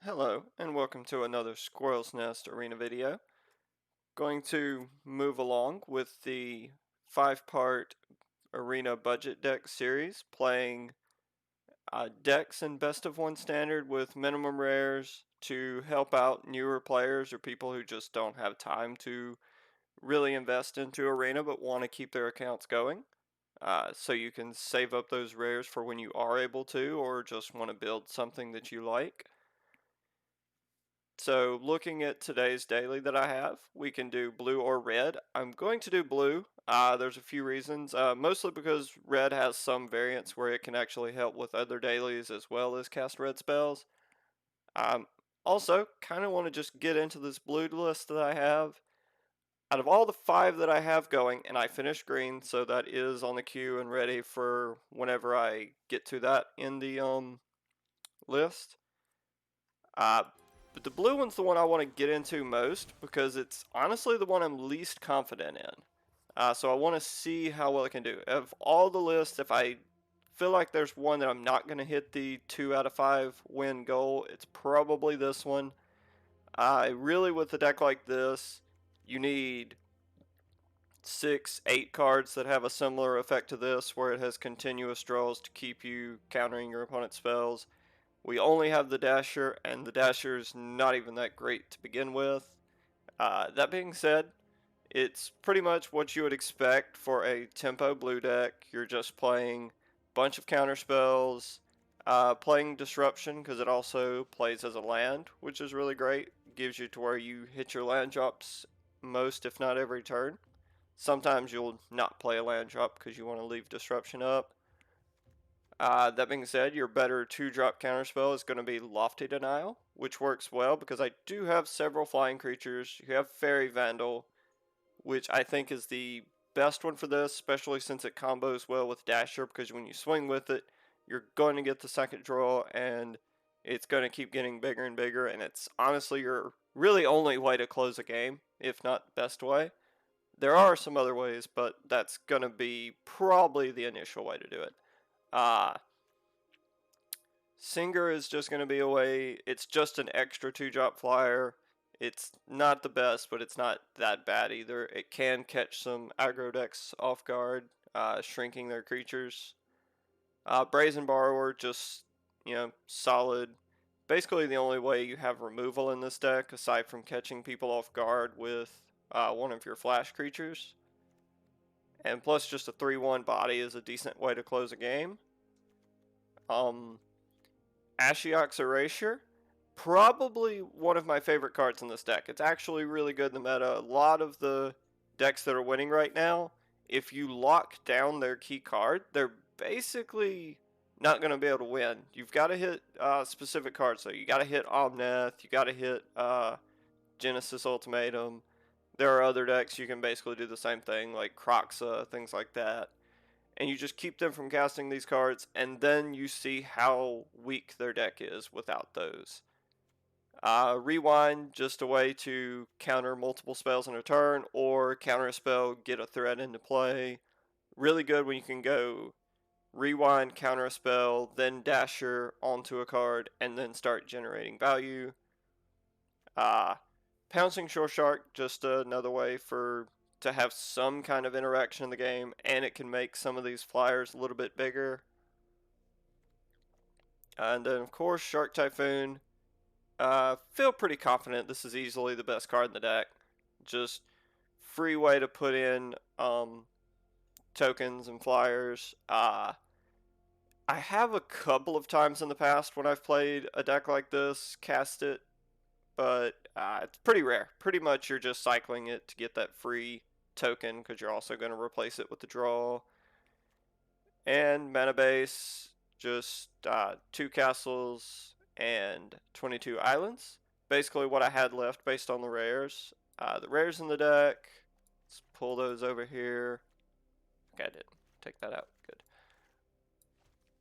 Hello, and welcome to another Squirrel's Nest Arena video. Going to move along with the 5-part Arena Budget Deck series, playing decks in Best of 1 standard with minimum rares to help out newer players or people who just don't have time to really invest into Arena but want to keep their accounts going. So you can save up those rares for when you are able to, or just want to build something that you like. So looking at today's daily that I have, we can do blue or red. I'm going to do blue. There's a few reasons, mostly because red has some variants where it can actually help with other dailies as well as cast red spells. Um, Also, kind of want to just get into this blue list that I have. Out of all the 5 that I have going, and I finished green, so that is on the queue and ready for whenever I get to that in the list. Uh, but the blue one's the one I want to get into most because it's honestly the one I'm least confident in. So I want to see how well it can do. Of all the lists, if I feel like there's one that I'm not going to hit the 2 out of 5 win goal, it's probably this one. Really, with a deck like this, you need 6, 8 cards that have a similar effect to this, where it has continuous draws to keep you countering your opponent's spells. We only have the Dasher, and the Dasher's not even that great to begin with. That being said, it's pretty much what you would expect for a tempo blue deck. You're just playing a bunch of counter spells, playing Disruption because it also plays as a land, which is really great. Gives you to where you hit your land drops most, if not every turn. Sometimes you'll not play a land drop because you want to leave Disruption up. That being said, your better 2-drop counterspell is going to be Lofty Denial, which works well because I do have several flying creatures. You have Fairy Vandal, which I think is the best one for this, especially since it combos well with Dasher, because when you swing with it, you're going to get the second draw, and it's going to keep getting bigger and bigger, and it's honestly your really only way to close a game, if not best way. There are some other ways, but that's going to be probably the initial way to do it. Uh, Singer is just going to be a way, it's just an extra 2-drop flyer. It's not the best, but it's not that bad either. It can catch some aggro decks off guard, shrinking their creatures. Brazen Borrower, just, solid. Basically the only way you have removal in this deck, aside from catching people off guard with one of your flash creatures. And plus just a 3-1 body is a decent way to close a game. Ashiok's Erasure, probably one of my favorite cards in this deck. It's actually really good in the meta. A lot of the decks that are winning right now, if you lock down their key card, they're basically not going to be able to win. You've got to hit specific cards. So you got to hit Omnath, you got to hit Genesis Ultimatum. There are other decks you can basically do the same thing, like Kroxa, things like that, and you just keep them from casting these cards, and then you see how weak their deck is without those. Rewind, just a way to counter multiple spells in a turn, or counter a spell, get a threat into play. Really good when you can go rewind, counter a spell, then dasher onto a card, and then start generating value. Pouncing Shore Shark, just another way to have some kind of interaction in the game, and it can make some of these flyers a little bit bigger. And then, of course, Shark Typhoon. Feel pretty confident this is easily the best card in the deck. Just free way to put in tokens and flyers. I have a couple of times in the past when I've played a deck like this, cast it, but it's pretty rare. Pretty much you're just cycling it to get that free token because you're also going to replace it with the draw. And mana base, just 2 castles and 22 islands. Basically what I had left based on the rares. The rares in the deck, let's pull those over here. Okay, I did take that out. Good.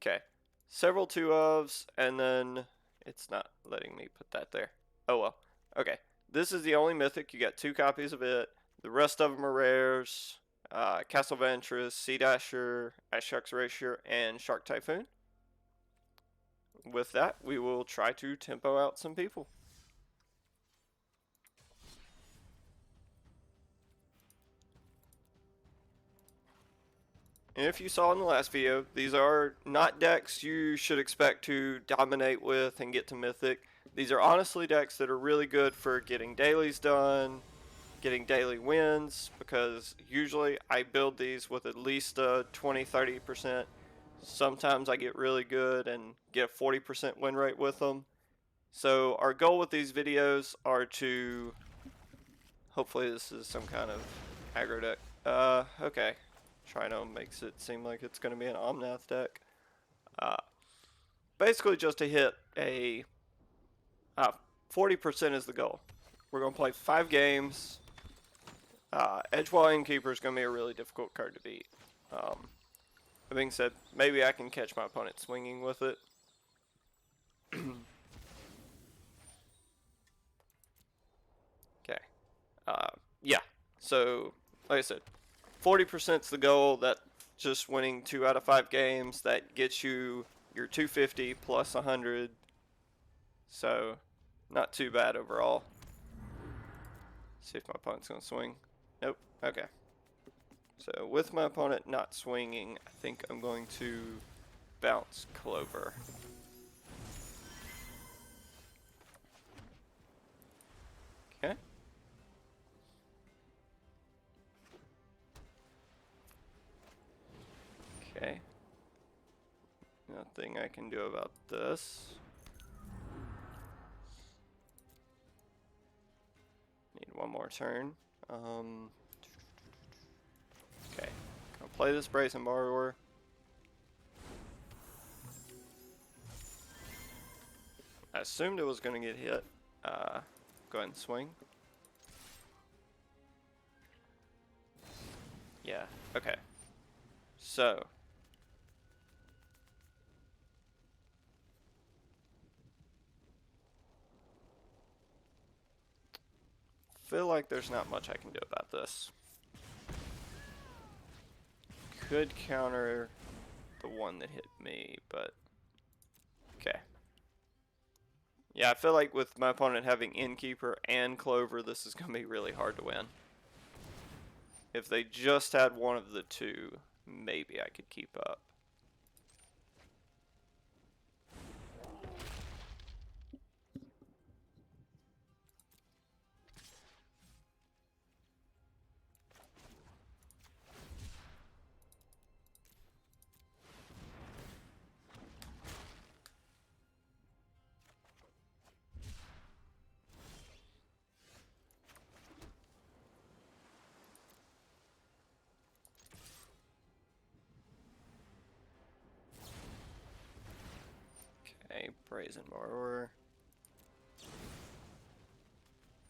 Okay, several 2-ofs, and then it's not letting me put that there. Oh well. Okay, this is the only mythic. You got 2 copies of it. The rest of them are rares. Castle Ventress, Sea Dasher, Ashiok's Erasure, and Shark Typhoon. with that, we will try to tempo out some people. And if you saw in the last video, these are not decks you should expect to dominate with and get to Mythic. These are honestly decks that are really good for getting dailies done, getting daily wins, because usually I build these with at least a 20-30%. Sometimes I get really good and get a 40% win rate with them. So our goal with these videos are to, hopefully this is some kind of aggro deck. Okay. Trinome makes it seem like it's going to be an Omnath deck. Basically just to hit a 40% is the goal. We're going to play 5 games. Edgewall Innkeeper is going to be a really difficult card to beat. That being said, maybe I can catch my opponent swinging with it. Okay. Yeah. So, like I said, 40% is the goal. That just winning 2 out of 5 games. That gets you your 250 plus 100. So, not too bad overall. See if my opponent's going to swing. Nope. Okay. So, with my opponent not swinging, I think I'm going to bounce Clover. Okay. Okay. Nothing I can do about this. Need one more turn. Okay. I'll play this Brazen Borrower. I assumed it was going to get hit. Go ahead and swing. Yeah, okay. So. Feel like there's not much I can do about this. Could counter the one that hit me, but okay. Yeah, I feel like with my opponent having Innkeeper and Clover, this is going to be really hard to win. If they just had one of the two, maybe I could keep up. Okay, Brazen Borrower.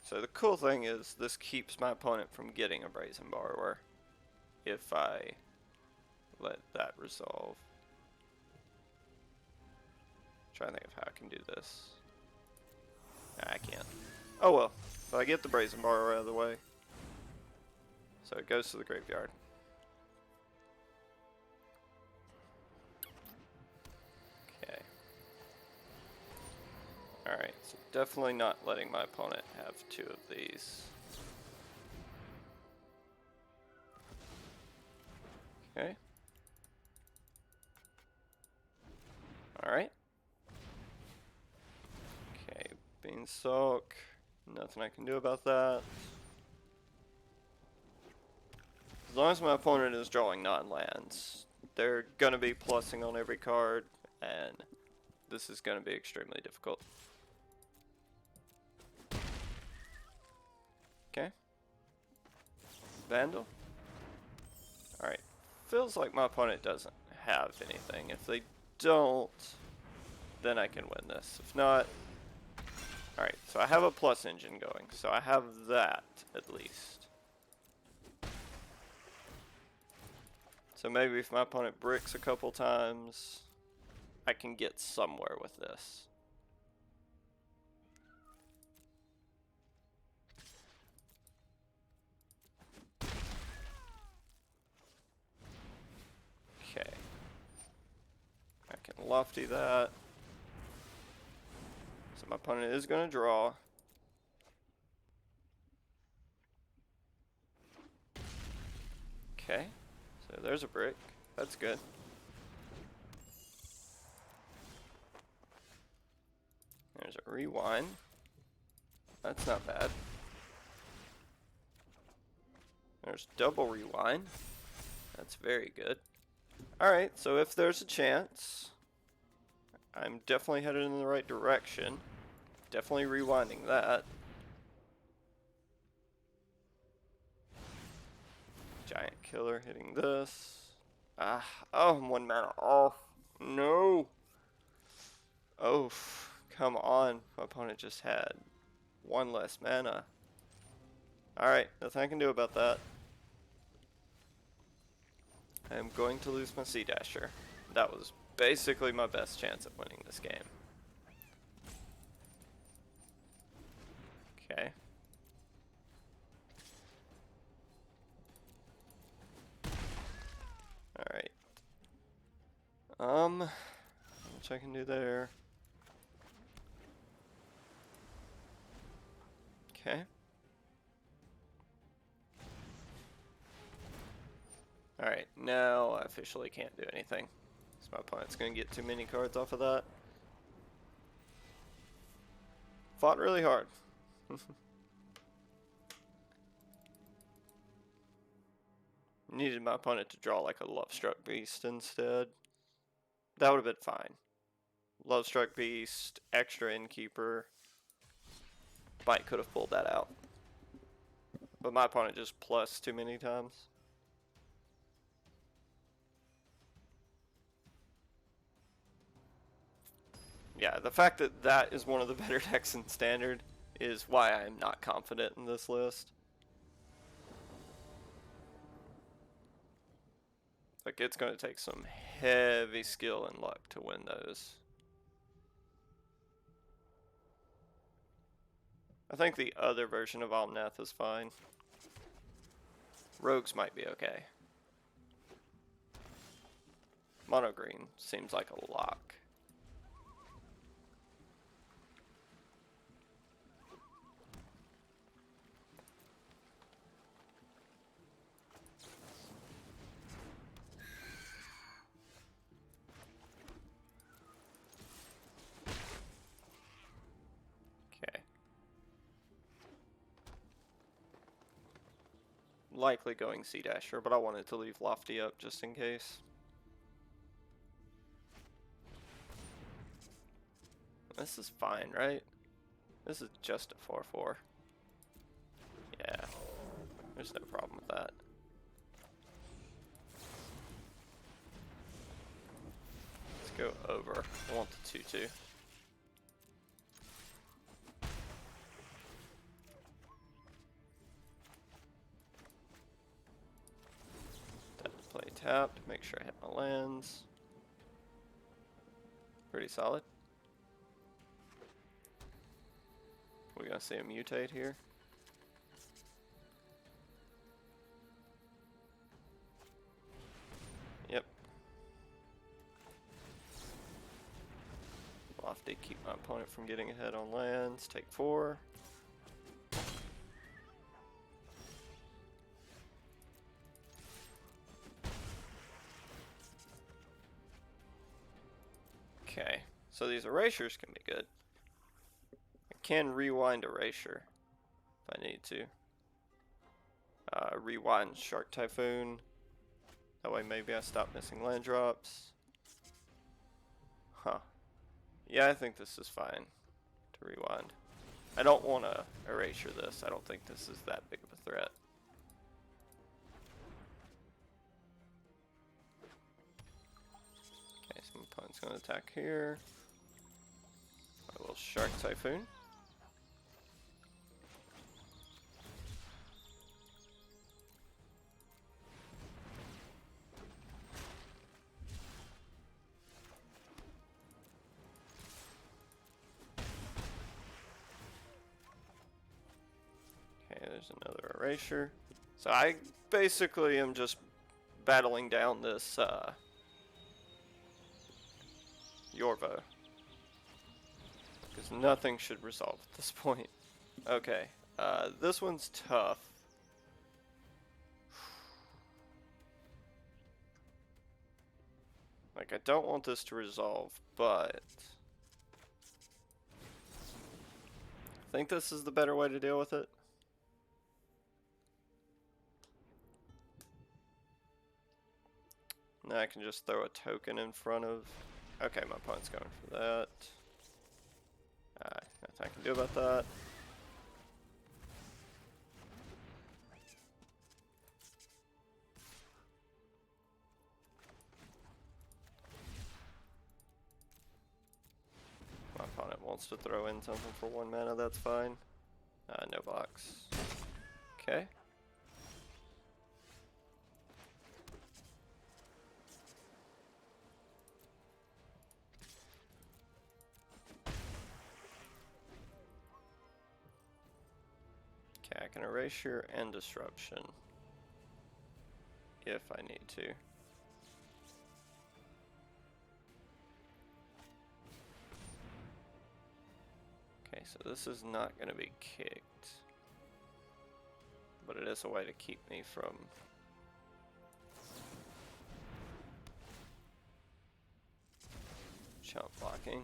So the cool thing is this keeps my opponent from getting a Brazen Borrower if I let that resolve. Trying to think of how I can do this. Nah, I can't. Oh well, but I get the Brazen Borrower out of the way. So it goes to the graveyard. Okay. Alright, so definitely not letting my opponent have 2 of these. Okay. Alright. Okay, Beanstalk. Nothing I can do about that. As long as my opponent is drawing non-lands, they're gonna be plussing on every card, and this is gonna be extremely difficult. Okay. Vandal. Alright. Feels like my opponent doesn't have anything. If they don't, then I can win this. If not... Alright, so I have a plus engine going, so I have that, at least. So maybe if my opponent bricks a couple times, I can get somewhere with this. Okay. I can Lofty that. So my opponent is going to draw. Okay, so there's a brick. That's good. There's a rewind. That's not bad. There's double rewind. That's very good. Alright, so if there's a chance, I'm definitely headed in the right direction. Definitely rewinding that. Giant killer hitting this. Ah, oh, I'm 1 mana off. No. Oh, come on. My opponent just had 1 less mana. Alright, nothing I can do about that. I am going to lose my Sea Dasher. That was basically my best chance at winning this game. Okay. Alright. Which I can do there. Okay. Alright, now I officially can't do anything. So my opponent's gonna get too many cards off of that. Fought really hard. Needed my opponent to draw like a Lovestruck Beast instead. That would have been fine. Lovestruck Beast, extra Innkeeper. Might could have pulled that out. But my opponent just plus too many times. Yeah, the fact that that is one of the better decks in Standard is why I'm not confident in this list. Like, it's going to take some heavy skill and luck to win those. I think the other version of Omnath is fine. Rogues might be okay. Mono green seems like a lock. Okay. Likely going Sea Dasher, but I wanted to leave Lofty up just in case. This is fine, right? This is just a 4/4. Yeah, there's no problem with that. Let's go over. I want the 2/2. Play tapped, make sure I hit my lands. Pretty solid. We're gonna see him mutate here. Yep. Lofty, keep my opponent from getting ahead on lands. Take 4. Okay, so these erasures can be good. I can rewind erasure if I need to. Rewind Shark Typhoon. That way maybe I stop missing land drops. Huh. Yeah, I think this is fine to rewind. I don't want to erasure this. I don't think this is that big of a threat. Okay, so my opponent's going to attack here. I will Shark Typhoon. Okay, there's another erasure. So I basically am just battling down this Yorvo. Because Because nothing should resolve at this point. Okay, this one's tough. Like, I don't want this to resolve, but I think this is the better way to deal with it. Now I can just throw a token in front of... Okay, my opponent's going for that. Nothing I can do about that. My opponent wants to throw in something for 1 mana, that's fine. No box. Okay. Okay, I can erasure and disruption if I need to. Okay, so this is not going to be kicked, but it is a way to keep me from chump blocking.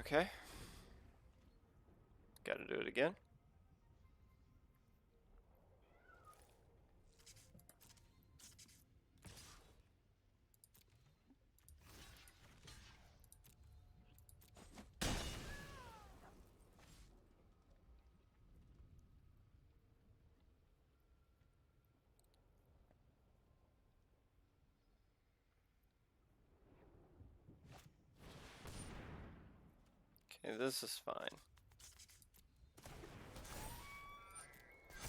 Okay. Gotta do it again. Okay, this is fine.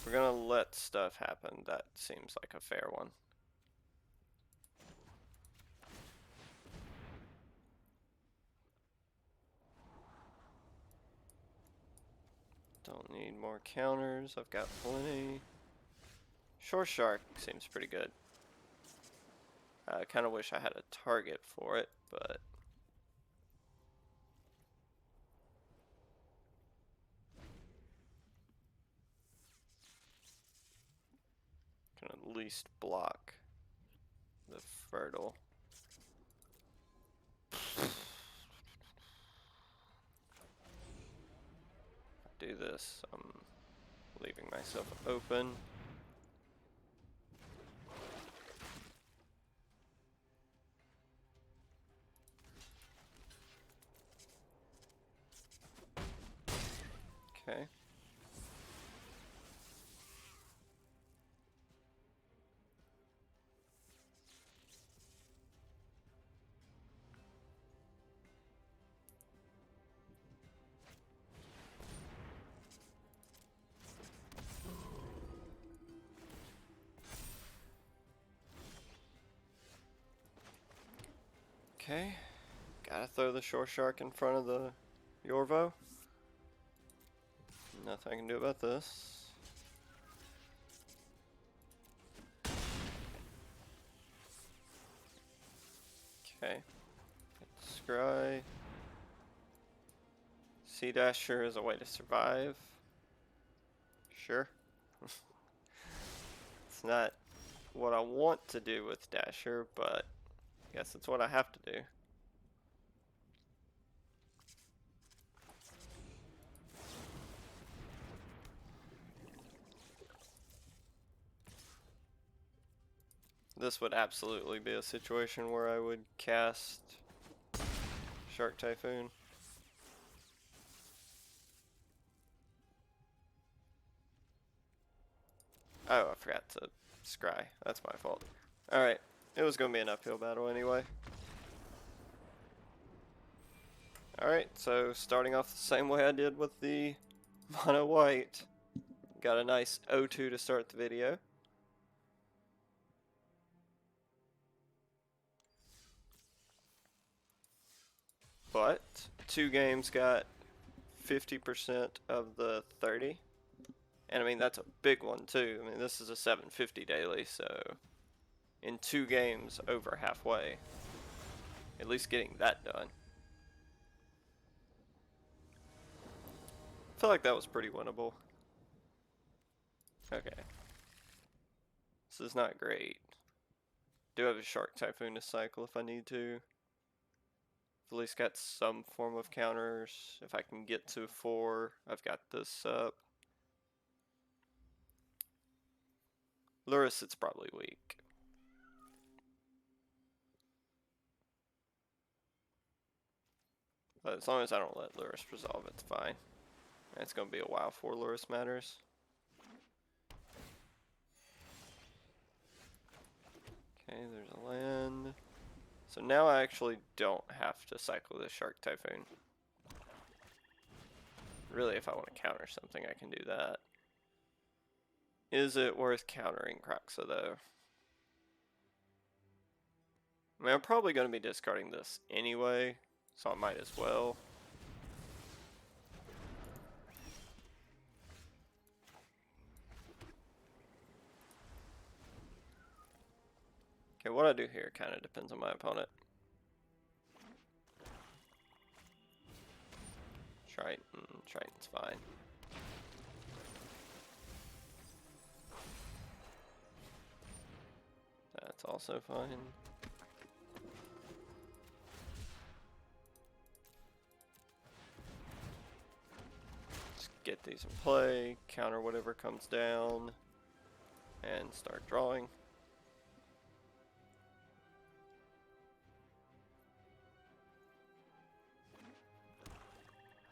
We're gonna let stuff happen. That seems like a fair one. Don't need more counters. I've got plenty. Shore Shark seems pretty good. I kind of wish I had a target for it, but can at least block the fertile. Do this, I'm leaving myself open. Okay. Okay, gotta throw the Shore Shark in front of the Yorvo. Nothing I can do about this. Okay, Scry. Sea Dasher is a way to survive. Sure. It's not what I want to do with Dasher, but I guess it's what I have to do. This would absolutely be a situation where I would cast Shark Typhoon. Oh, I forgot to scry. That's my fault. Alright, it was going to be an uphill battle anyway. Alright, so starting off the same way I did with the mono white. Got a nice O2 to start the video. But 2 games got 50% of the 30. And I mean, that's a big one too. I mean, this is a 750 daily, so in 2 games, over halfway. At least getting that done. I feel like that was pretty winnable. Okay. This is not great. Do have a Shark Typhoon to cycle if I need to. At least got some form of counters. If I can get to 4, I've got this up. Lurrus, it's probably weak. But as long as I don't let Lurrus resolve, it's fine. It's going to be a while before Lurrus matters. Okay, there's a land. So now I actually don't have to cycle the Shark Typhoon. Really, if I want to counter something, I can do that. Is it worth countering Kroxa, though? I mean, I'm probably going to be discarding this anyway, so I might as well. Okay, what I do here kind of depends on my opponent. Triton's fine. That's also fine. Just get these in play, counter whatever comes down, and start drawing.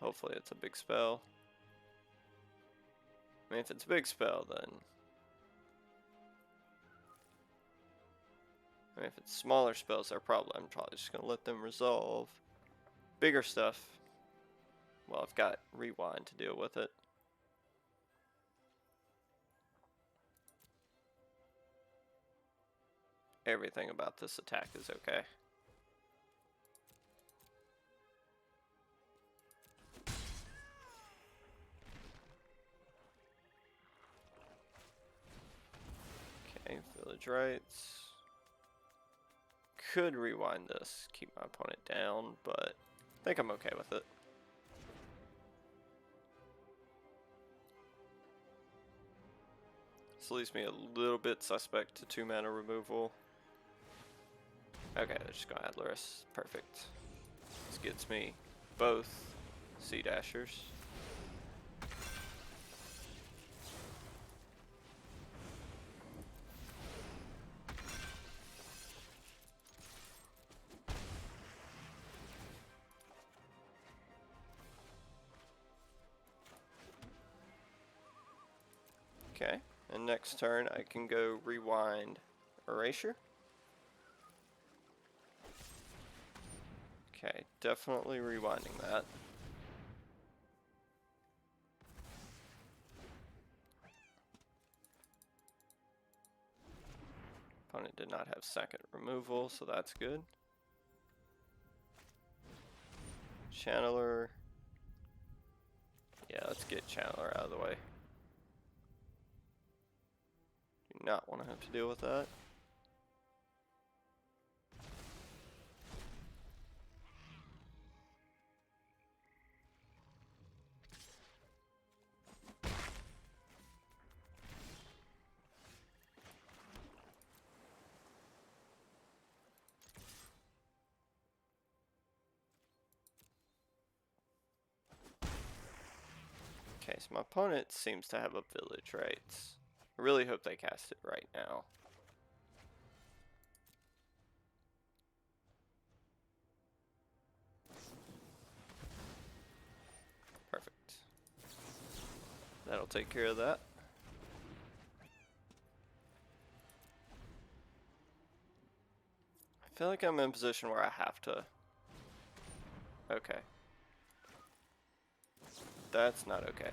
Hopefully it's a big spell. I mean, if it's a big spell, then... I mean, if it's smaller spells, I'm probably just going to let them resolve. Bigger stuff, well, I've got Rewind to deal with it. Everything about this attack is okay. Okay, Village Rites. Could rewind this, keep my opponent down, but I think I'm okay with it. This leaves me a little bit suspect to 2 mana removal. Okay, they're just gonna add Lurrus. Perfect. This gets me both Sea Dashers. Okay, and next turn I can go rewind Erasure. Okay, definitely rewinding that. Opponent did not have second removal, so that's good. Channeler. Yeah, let's get Channeler out of the way. Do not want to have to deal with that. Okay, so my opponent seems to have a Village Rites. I really hope they cast it right now. Perfect. That'll take care of that. I feel like I'm in a position where I have to... Okay. That's not okay.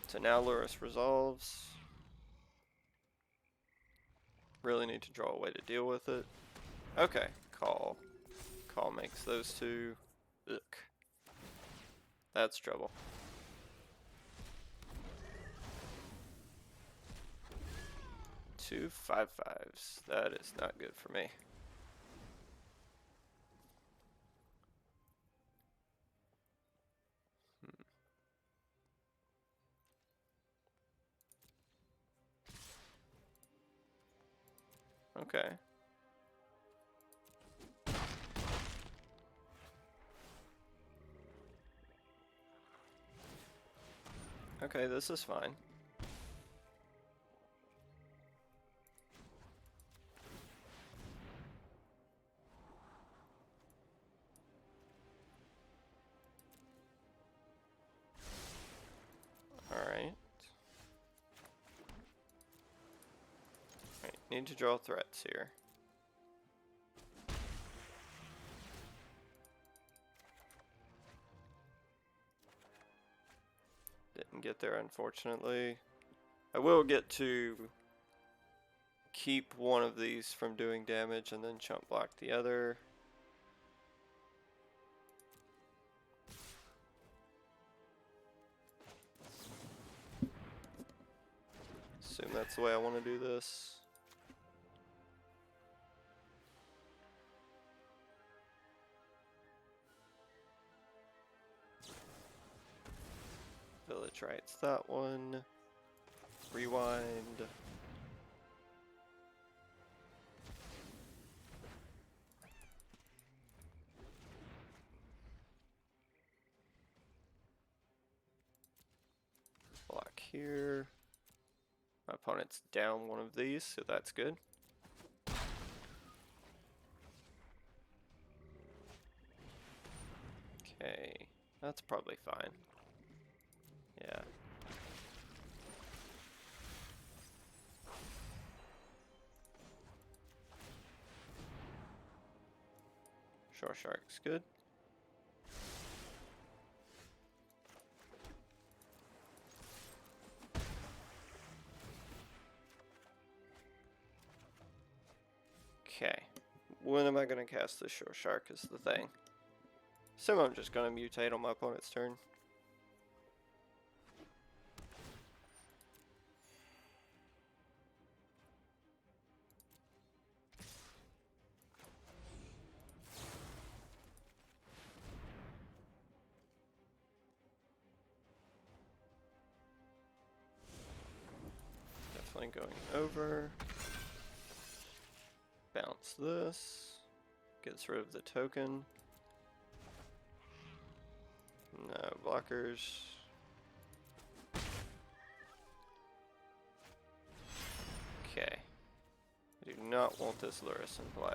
So now Lurrus resolves. Really need to draw a way to deal with it. Okay, call. Call makes those 2. Ugh. That's trouble. Two 5/5s. That is not good for me. Okay. Okay, this is fine. Alright. Alright, need to draw threats here. Didn't get there, unfortunately. I will get to keep one of these from doing damage and then chump block the other. Assume that's the way I want to do this. Village Rights that one. Rewind. Block here. My opponent's down one of these, so that's good. Okay, that's probably fine. Yeah. Shore Shark's good. Okay. When am I going to cast the Shore Shark is the thing. So I'm just going to mutate on my opponent's turn. Definitely going over. Bounce this. Gets rid of the token. No blockers. Okay. I do not want this Lurrus in play.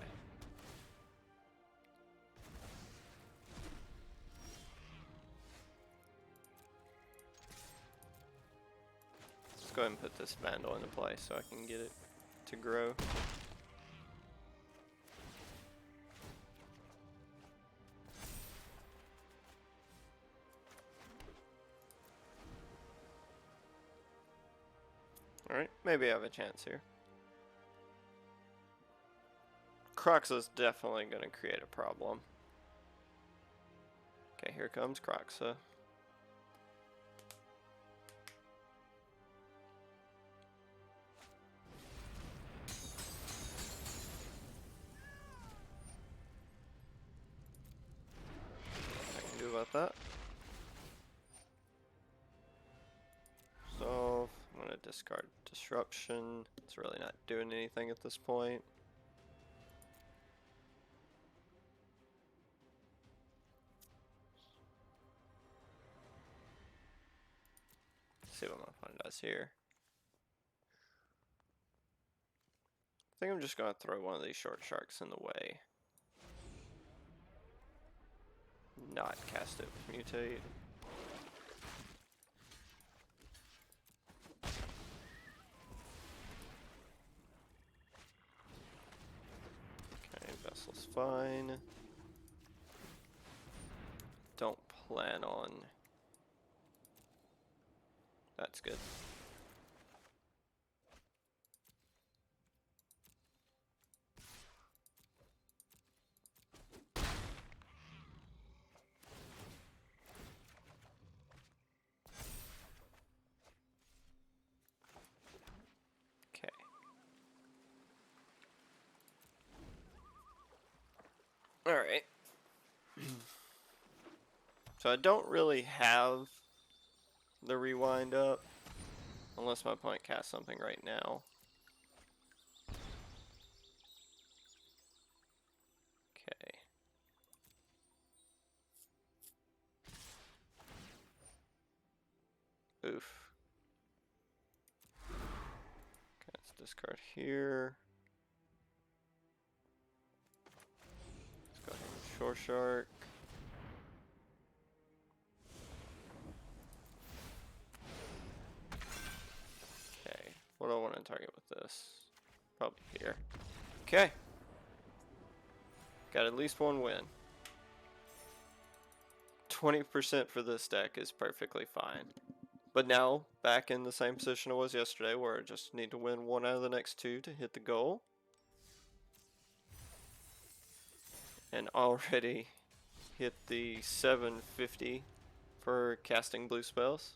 Let's go ahead and put this Vandal into play so I can get it to grow. Alright, maybe I have a chance here. Kroxa's definitely going to create a problem. Okay, here comes Kroxa. I can do about that. Resolve. I'm going to discard Disruption. It's really not doing anything at this point. Let's see what my opponent does here. I think I'm just going to throw one of these Short Sharks in the way. Not cast it with Mutate. Okay, Vessel's fine. Don't plan on... That's good. So I don't really have the rewind up, unless my opponent casts something right now. Okay. Oof. Okay, let's discard here. Let's go ahead with Shore Shark. Okay, what do I want to target with this? Probably here. Okay. Got at least one win. 20% for this deck is perfectly fine. But now, back in the same position I was yesterday, where I just need to win one out of the next two to hit the goal. And already hit the 750 for casting blue spells.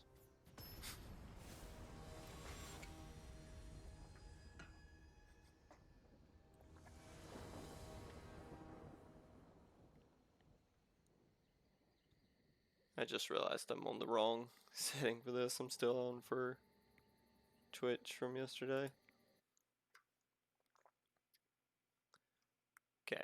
I just realized I'm on the wrong setting for this. I'm still on for Twitch from yesterday. Okay.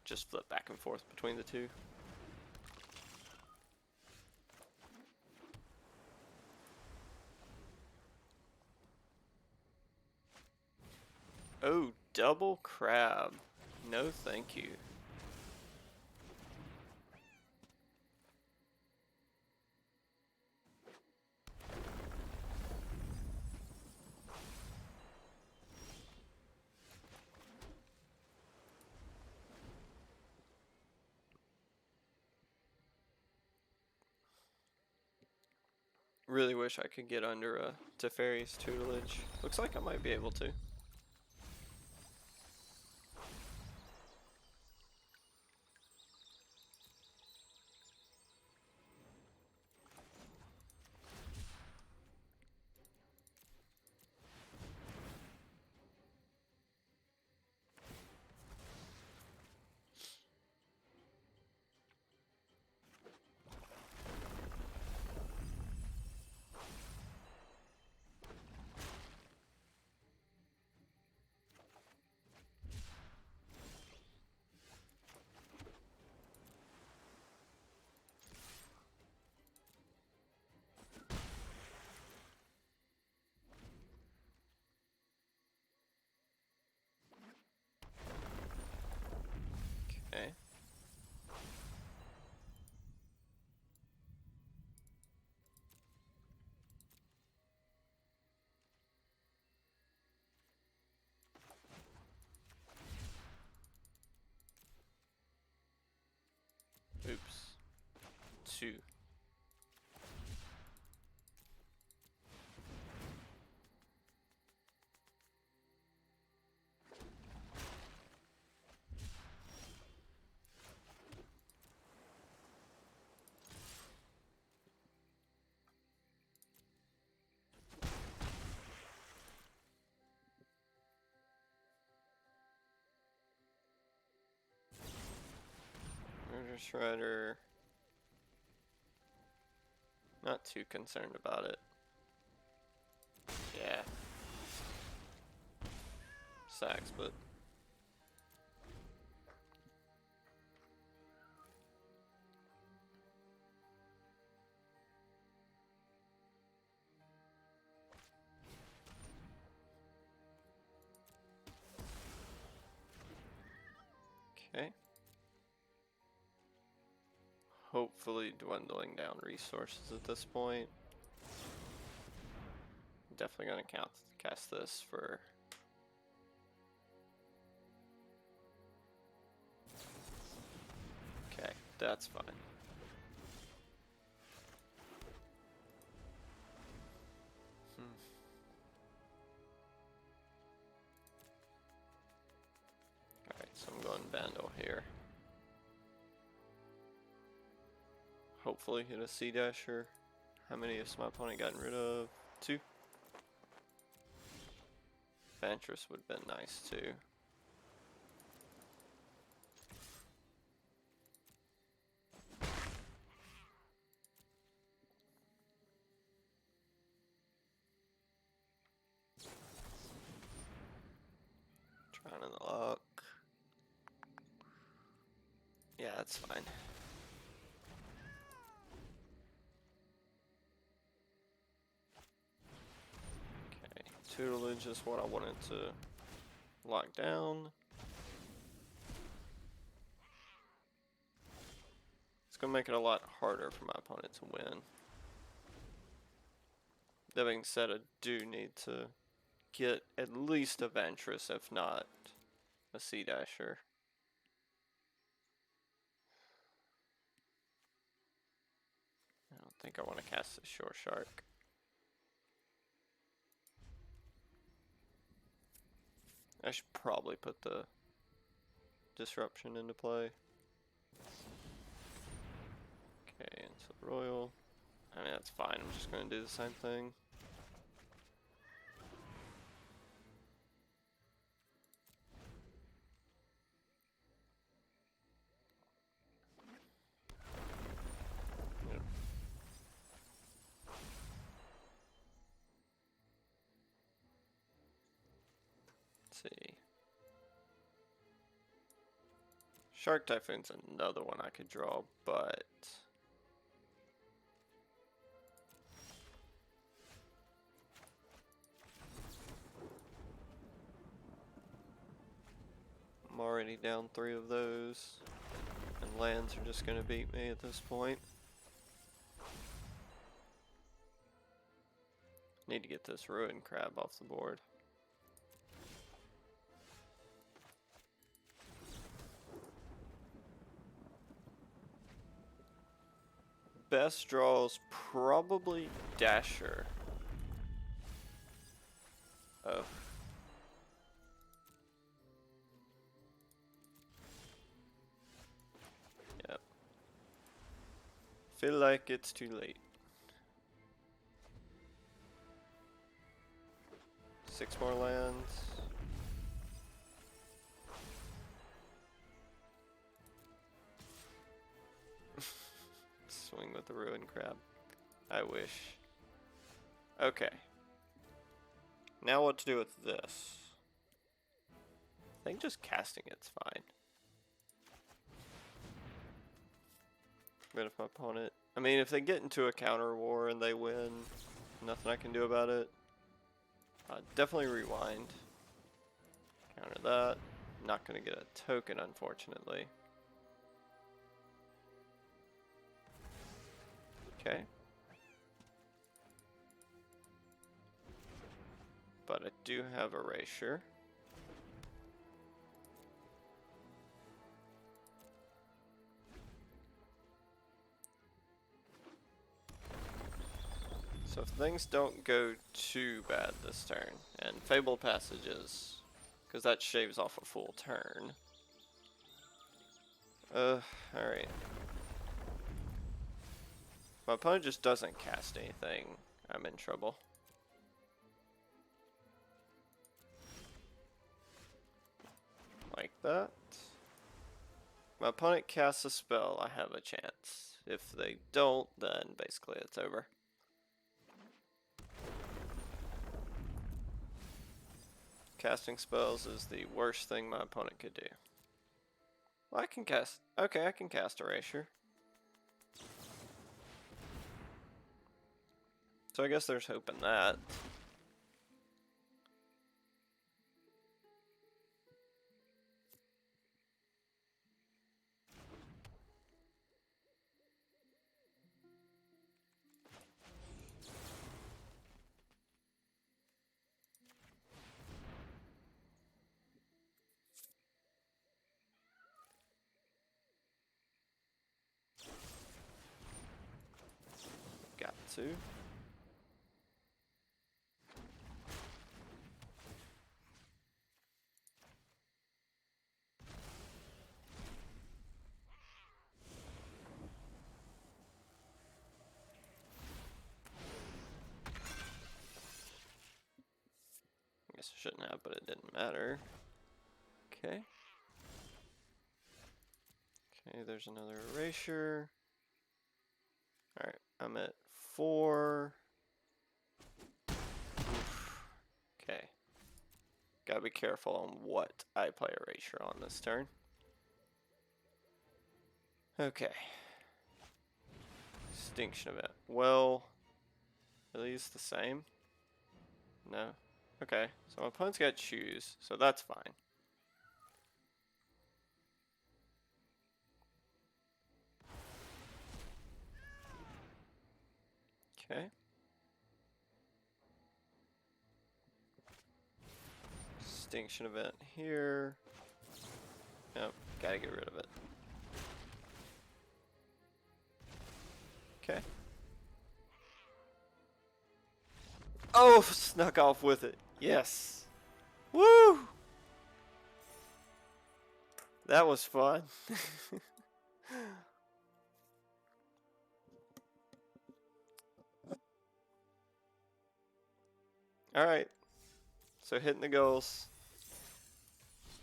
Just flip back and forth between the two. Oh, double crab. No thank you. Really wish I could get under a Teferi's tutelage. Looks like I might be able to. Okay. Oops. 2. Murder Shredder. Not too concerned about it. Yeah. Sacks, but okay. Hopefully dwindling down resources at this point. Definitely gonna cast this for. Okay, that's fine. Alright, so I'm going Vandal here. Hopefully hit a Sea Dasher. How many has my opponent gotten rid of? 2. Vantress would have been nice too. that's fine. Okay, tutelage is what I wanted to lock down. It's gonna make it a lot harder for my opponent to win. That being said, I do need to get at least a Ventress, if not a Sea Dasher. I don't think I want to cast a Shore Shark. I should probably put the disruption into play. Okay, into the Royal. I mean, that's fine. I'm just going to do the same thing. Yep. Let's see. Shark Typhoon's another one I could draw, but I'm already down 3 of those, and lands are just going to beat me at this point. Need to get this Ruin Crab off the board. Best draws probably Dasher. Oh. Yep. Feel like it's too late. 6 more lands. Swing with the Ruin Crab. I wish. Okay. Now what to do with this? I think just casting it's fine. But if my opponent... I mean, if they get into a counter war and they win, nothing I can do about it. Definitely rewind. Counter that. Not going to get a token, unfortunately. Okay. But I do have Erasure. So if things don't go too bad this turn, and Fabled Passages, because that shaves off a full turn. Alright. My opponent just doesn't cast anything, I'm in trouble. Like that. My opponent casts a spell, I have a chance. If they don't, then basically it's over. Casting spells is the worst thing my opponent could do. Well, I can cast... Okay, I can cast Erasure. So I guess there's hope in that. Got to. I guess I shouldn't have, but it didn't matter. Okay. Okay, there's another Erasure. Alright, I'm at 4. Oof. Okay. Gotta be careful on what I play Erasure on this turn. Okay. Extinction event. Well, are these the same? No. Okay, so my opponent's got choose, so that's fine. Okay. Extinction event here. Yep, gotta get rid of it. Okay. Oh, snuck off with it. Yes. Woo! That was fun. Alright. So hitting the goals.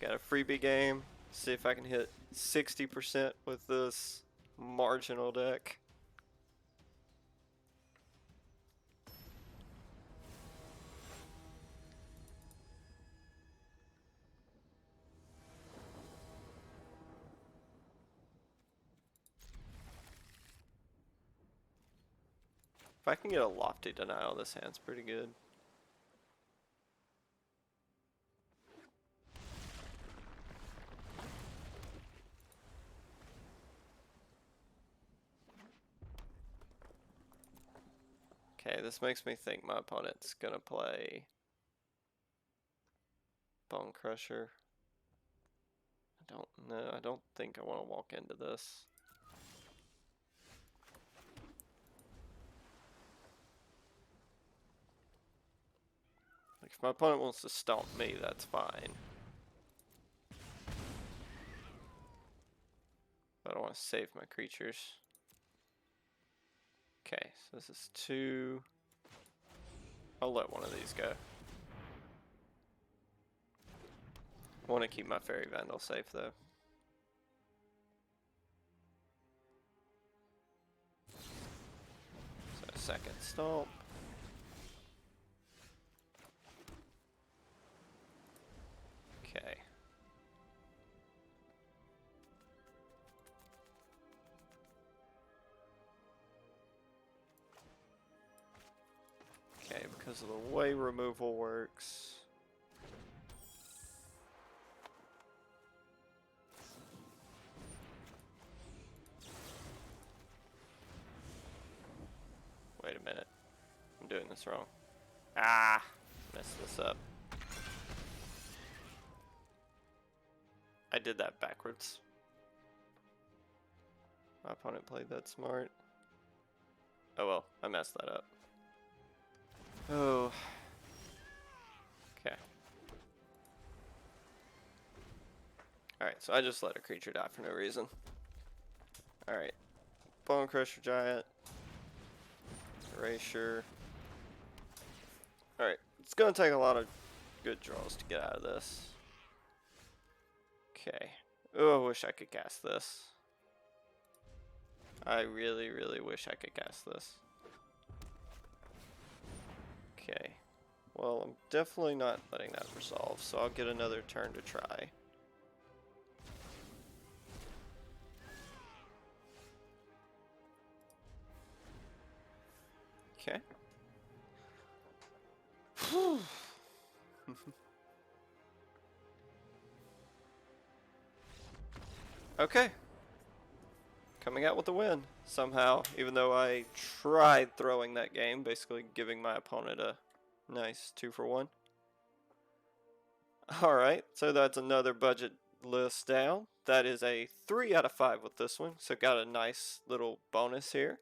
Got a freebie game. See if I can hit 60% with this marginal deck. If I can get a Lofty Denial, this hand's pretty good. Okay, this makes me think my opponent's gonna play Bone Crusher. I don't know. I don't think I want to walk into this. Like, if my opponent wants to stomp me, that's fine. But I want to save my creatures. Okay, so this is 2. I'll let one of these go. I want to keep my Fairy Vandal safe, though. So, second stomp. Okay. Okay, because of the way removal works. Wait a minute. I'm doing this wrong. Ah! Messed this up. I did that backwards. My opponent played that smart. Oh well, I messed that up. Oh. Okay. Alright, so I just let a creature die for no reason. Alright. Bone Crusher Giant. Erasure. Alright, it's gonna take a lot of good draws to get out of this. Okay. Oh, I wish I could cast this. I really, really wish I could cast this. Okay. Well, I'm definitely not letting that resolve, so I'll get another turn to try. Okay. Okay. Coming out with a win, somehow, even though I tried throwing that game, basically giving my opponent a nice 2-for-1. Alright, so that's another budget list down. That is a 3 out of 5 with this one, so got a nice little bonus here.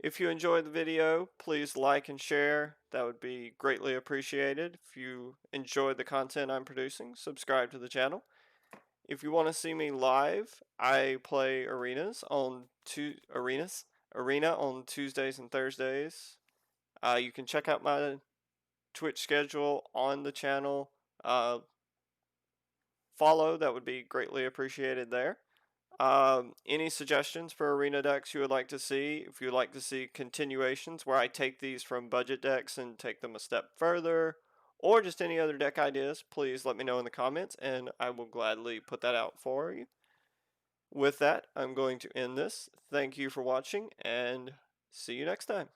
If you enjoyed the video, please like and share. That would be greatly appreciated. If you enjoyed the content I'm producing, subscribe to the channel. If you want to see me live, I play Arena on Tuesdays and Thursdays. You can check out my Twitch schedule on the channel. Follow, that would be greatly appreciated there. Any suggestions for arena decks you would like to see? If you would like to see continuations where I take these from budget decks and take them a step further, or just any other deck ideas, please let me know in the comments and I will gladly put that out for you. With that, I'm going to end this. Thank you for watching and see you next time.